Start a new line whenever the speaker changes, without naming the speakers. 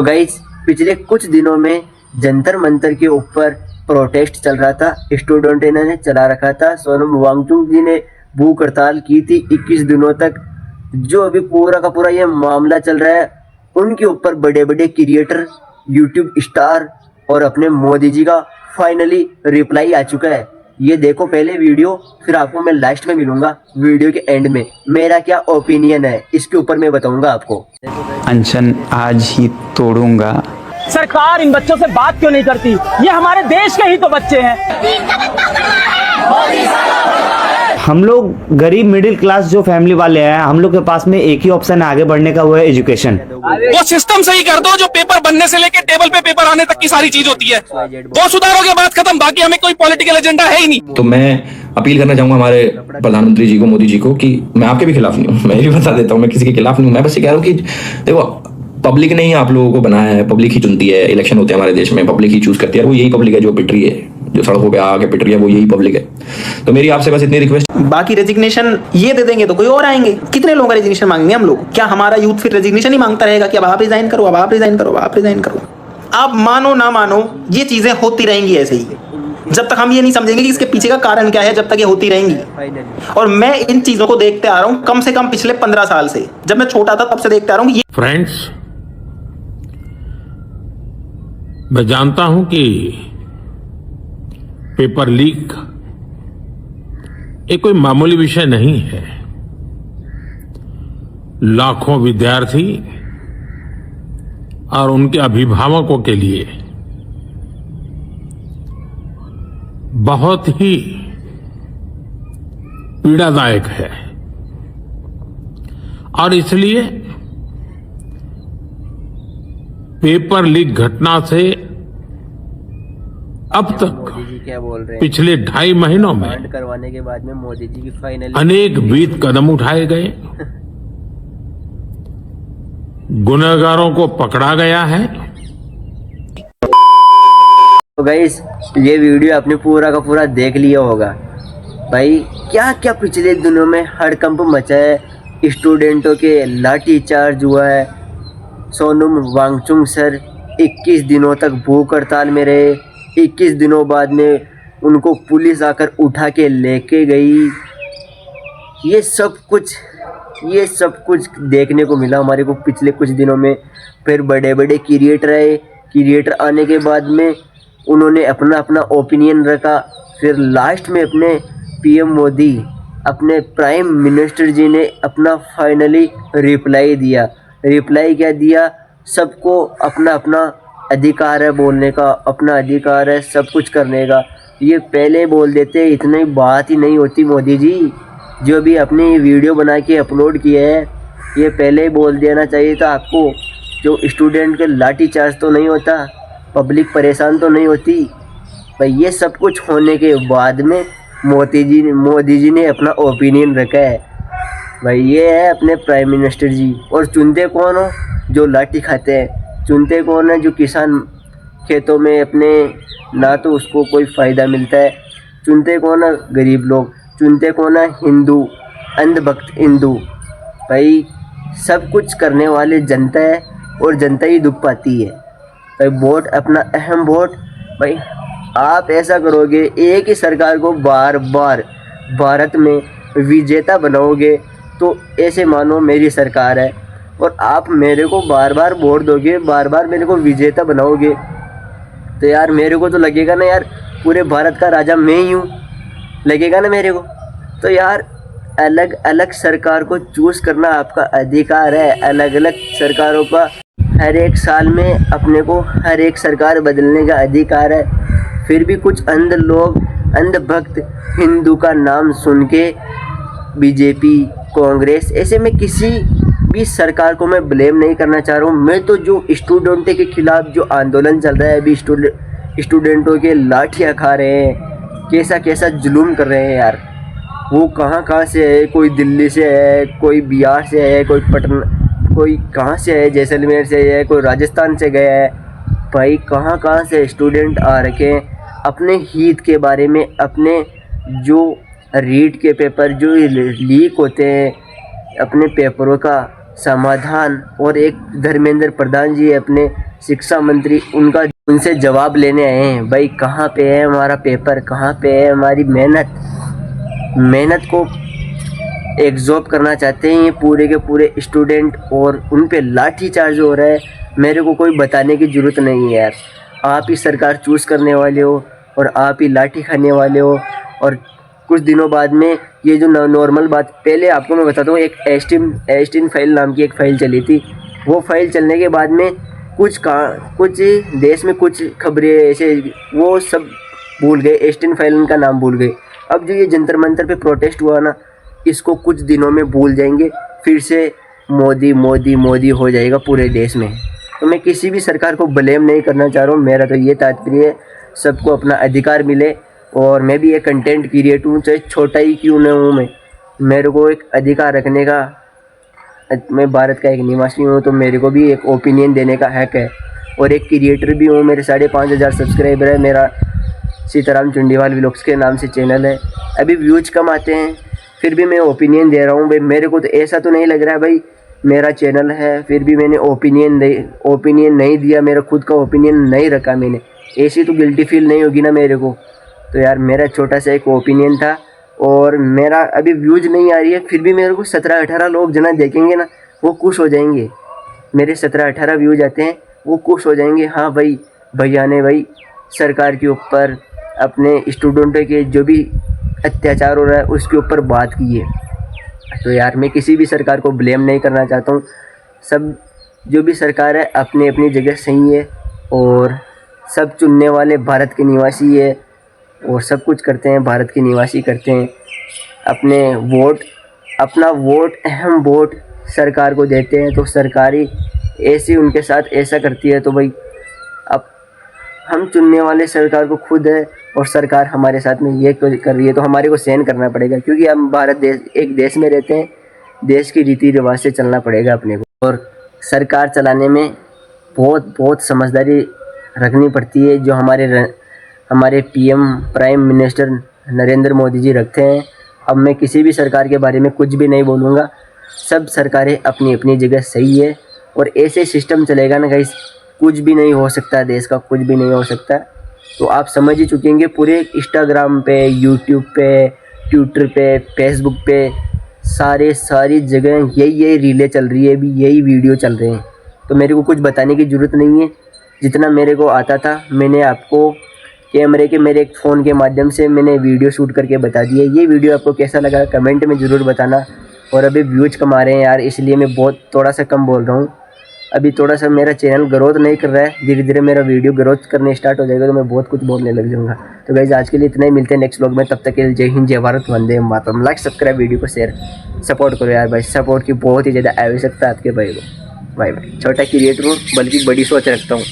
तो गाइस पिछले कुछ दिनों में जंतर मंतर के ऊपर प्रोटेस्ट चल रहा था, स्टूडेंट ने चला रखा था। सोनम वांगचुक जी ने भूख हड़ताल की थी 21 दिनों तक। जो अभी पूरा का पूरा ये मामला चल रहा है, उनके ऊपर बड़े बड़े क्रिएटर, यूट्यूब स्टार और अपने मोदी जी का फाइनली रिप्लाई आ चुका है। ये देखो पहले वीडियो, फिर आपको मैं लास्ट में मिलूंगा वीडियो के एंड में। मेरा क्या ओपिनियन है इसके ऊपर मैं बताऊंगा आपको।
अनशन आज ही तोड़ूंगा।
सरकार इन बच्चों से बात क्यों नहीं करती? ये हमारे देश के ही तो बच्चे हैं।
हम लोग गरीब मिडिल क्लास जो फैमिली वाले हैं, हम लोग के पास में एक ही ऑप्शन है आगे बढ़ने का, वो है एजुकेशन।
वो सिस्टम सही कर दो जो पेपर बनने से लेके टेबल पे पेपर आने तक की सारी चीज होती है। वो सुधारोगे बात खत्म, बाकी हमें कोई पॉलिटिकल एजेंडा है ही नहीं।
तो मैं अपील करना चाहूंगा हमारे प्रधानमंत्री जी को, मोदी जी को, कि मैं आपके भी खिलाफ नहीं हूँ, मैं भी बता देता हूँ, मैं किसी के खिलाफ नहीं हूँ। मैं बस ये कह रहा हूँ कि देखो, पब्लिक ने ही आप लोगों को बनाया है, पब्लिक ही चुनती है। इलेक्शन होते हैं हमारे देश में, पब्लिक ही चूज करती है। वो यही पब्लिक है जो पिट रही है, जो सड़कों पे आके पिट रही है, वो यही पब्लिक है। तो मेरी आपसे बस इतनी रिक्वेस्ट।
बाकी रेजिग्नेशन ये दे देंगे तो कोई और आएंगे। कितने लोगों का रेजिग्नेशन मांगेंगे हम लोग? क्या हमारा यूथ फिर रेजिग्नेशन ही मांगता रहेगा कि अब आप रिजाइन करो, अब आप रिजाइन करो, अब आप रिजाइन करो? आप मानो ना मानो, ये चीजें होती रहेंगी ऐसे ही, जब तक हम ये नहीं समझेंगे कि इसके पीछे का कारण क्या है, जब तक ये होती रहेंगी। और मैं इन चीजों को देखते आ रहा हूं कम से कम पिछले 15 साल से। जब मैं छोटा था तब से देखते आ रहा हूं कि
फ्रेंड्स, मैं जानता हूं कि पेपर लीक एक कोई मामूली विषय नहीं है। लाखों विद्यार्थी और उनके अभिभावकों के लिए बहुत ही पीड़ादायक है, और इसलिए पेपर लीक घटना से अब तक
मोदी जी क्या बोल रहे हैं?
पिछले 2.5 महीनों में
कांड करवाने के बाद में मोदी जी की फाइनल
अनेक विध कदम उठाए गए, गुनहगारों को पकड़ा गया है।
तो गाइस ये वीडियो आपने पूरा का पूरा देख लिया होगा। भाई क्या क्या पिछले दिनों में हड़कंप मचा है, स्टूडेंटों के लाठी चार्ज हुआ है। सोनम वांगचुक सर 21 दिनों तक भूख हड़ताल में रहे। 21 दिनों बाद में उनको पुलिस आकर उठा के लेके गई। ये सब कुछ देखने को मिला हमारे को पिछले कुछ दिनों में। फिर बड़े बड़े क्रिएटर आए, क्रिएटर आने के बाद में उन्होंने अपना अपना ओपिनियन रखा। फिर लास्ट में अपने पीएम मोदी, अपने प्राइम मिनिस्टर जी ने अपना फाइनली रिप्लाई दिया। रिप्लाई क्या दिया? सबको अपना अपना अधिकार है बोलने का, अपना अधिकार है सब कुछ करने का। ये पहले बोल देते, इतनी बात ही नहीं होती। मोदी जी जो भी अपनी वीडियो बना के अपलोड किए है, ये पहले ही बोल देना चाहिए था आपको। जो स्टूडेंट के लाठी चार्ज तो नहीं होता, पब्लिक परेशान तो नहीं होती। भाई ये सब कुछ होने के बाद में मोदी जी ने अपना ओपिनियन रखा है। भाई ये है अपने प्राइम मिनिस्टर जी। और चुनते कौन हो? जो लाठी खाते हैं। चुनते कौन है? जो किसान खेतों में अपने ना तो उसको कोई फ़ायदा मिलता है। चुनते कौन है? गरीब लोग। चुनते कौन है? हिंदू, अंधभक्त हिंदू। भाई सब कुछ करने वाले जनता है, और जनता ही दुख पाती है। भाई वोट अपना अहम वोट। भाई आप ऐसा करोगे, एक ही सरकार को बार बार भारत में विजेता बनाओगे, तो ऐसे मानो मेरी सरकार है और आप मेरे को बार बार वोट दोगे, बार बार मेरे को विजेता बनाओगे, तो यार मेरे को तो लगेगा ना यार पूरे भारत का राजा मैं ही हूँ, लगेगा ना मेरे को। तो यार अलग अलग सरकार को चूज़ करना आपका अधिकार है। अलग अलग सरकारों का हर एक साल में अपने को हर एक सरकार बदलने का अधिकार है। फिर भी कुछ अंध लोग, अंधभक्त हिंदू का नाम सुन के बीजेपी, कांग्रेस, ऐसे में किसी भी सरकार को मैं ब्लेम नहीं करना चाह रहा हूँ। मैं तो जो स्टूडेंटों के खिलाफ जो आंदोलन चल रहा है अभी, स्टूडेंटों के लाठियाँ खा रहे हैं, कैसा कैसा जुल्म कर रहे हैं यार। वो कहाँ से है? कोई दिल्ली से है, कोई बिहार से है, कोई पटना, कोई कहाँ से है, जैसलमेर से है, कोई राजस्थान से गया है। भाई कहाँ से स्टूडेंट आ रखे हैं अपने हित के बारे में। अपने जो रीट के पेपर जो लीक होते हैं, अपने पेपरों का समाधान। और एक धर्मेंद्र प्रधान जी अपने शिक्षा मंत्री उनसे जवाब लेने आए हैं। भाई कहाँ पे है हमारा पेपर, कहाँ पे है हमारी मेहनत को एग्जॉब करना चाहते हैं ये पूरे के पूरे स्टूडेंट, और उन पे लाठी चार्ज हो रहा है। मेरे को कोई बताने की ज़रूरत नहीं है यार, आप ही सरकार चूज़ करने वाले हो और आप ही लाठी खाने वाले हो। और कुछ दिनों बाद में ये जो नॉर्मल बात, पहले आपको मैं बताता हूँ, एक एस्टिन फाइल नाम की एक फ़ाइल चली थी। वो फाइल चलने के बाद में कुछ देश में कुछ खबरें ऐसे वो सब भूल गए, एस्टिन फाइल का नाम भूल गए। अब जो ये जंतर मंतर पे प्रोटेस्ट हुआ ना, इसको कुछ दिनों में भूल जाएंगे, फिर से मोदी मोदी मोदी हो जाएगा पूरे देश में। तो मैं किसी भी सरकार को ब्लेम नहीं करना चाह रहा हूँ, मेरा तो ये तात्पर्य है सबको अपना अधिकार मिले। और मैं भी एक कंटेंट क्रिएटर हूँ, चाहे छोटा ही क्यों न हूँ, मेरे को एक अधिकार रखने का, मैं भारत का एक निवासी हूँ तो मेरे को भी एक ओपिनियन देने का हक है। और एक क्रिएटर भी हूँ, मेरे 5,500 सब्सक्राइबर है, मेरा सीताराम चुंडीवाल व्लॉग्स के नाम से चैनल है। अभी व्यूज कम आते हैं फिर भी मैं ओपिनियन दे रहा हूँ। भाई मेरे को तो ऐसा तो नहीं लग रहा है भाई मेरा चैनल है फिर भी मैंने ओपिनियन नहीं दिया, मेरा खुद का ओपिनियन नहीं रखा मैंने, ऐसी तो गिल्टी फील नहीं होगी ना मेरे को। तो यार मेरा छोटा सा एक ओपिनियन था, और मेरा अभी व्यूज नहीं आ रही है फिर भी मेरे को 17-18 लोग जना देखेंगे ना, वो खुश हो जाएंगे। मेरे 17-18 व्यूज आते हैं, वो खुश हो जाएंगे। हाँ भाई भैया ने भाई सरकार के ऊपर, अपने स्टूडेंटों के जो भी अत्याचार हो रहा है उसके ऊपर बात की है। तो यार मैं किसी भी सरकार को ब्लेम नहीं करना चाहता हूँ, सब जो भी सरकार है अपनी अपनी जगह सही है, और सब चुनने वाले भारत के निवासी है, और सब कुछ करते हैं भारत के निवासी करते हैं। अपना वोट अहम वोट सरकार को देते हैं, तो सरकार ही ऐसी उनके साथ ऐसा करती है। तो भाई अब हम चुनने वाले सरकार को खुद है, और सरकार हमारे साथ में ये कर रही है तो हमारे को सहन करना पड़ेगा, क्योंकि हम भारत देश एक देश में रहते हैं, देश की रीति रिवाज से चलना पड़ेगा अपने को। और सरकार चलाने में बहुत समझदारी रखनी पड़ती है, जो हमारे PM prime minister Narendra Modi ji रखते हैं। अब मैं किसी भी सरकार के बारे में कुछ भी नहीं बोलूँगा, सब सरकारें अपनी अपनी जगह सही है, और ऐसे सिस्टम चलेगा ना गाइस, कुछ भी नहीं हो सकता, देश का कुछ भी नहीं हो सकता। तो आप समझ ही चुकेंगे, पूरे इंस्टाग्राम पे, यूट्यूब पे, ट्विटर पे, फेसबुक पे सारी जगह यही रीलें चल रही है, अभी यही वीडियो चल रहे हैं। तो मेरे को कुछ बताने की ज़रूरत नहीं है, जितना मेरे को आता था मैंने आपको कैमरे के मेरे एक फ़ोन के माध्यम से मैंने वीडियो शूट करके बता दिया। ये वीडियो आपको कैसा लगा कमेंट में ज़रूर बताना। और अभी व्यूज कम आ रहे हैं यार, इसलिए मैं थोड़ा सा कम बोल रहा हूँ। अभी थोड़ा सा मेरा चैनल ग्रोथ नहीं कर रहा है, धीरे धीरे मेरा वीडियो ग्रोथ करने स्टार्ट हो जाएगा तो मैं बहुत कुछ बोलने लग जाऊँगा। तो गाइस आज के लिए इतना ही, मिलते हैं नेक्स्ट व्लॉग में, तब तक के लिए जय हिंद, जय Bharat, Vande Mataram. Like subscribe, video को शेयर, सपोर्ट करो यार भाई, सपोर्ट की बहुत ही ज़्यादा आवश्यकता है आपके भाई को। Bye bye. छोटा क्रिएटर हूँ बल्कि बड़ी सोच रखता हूँ।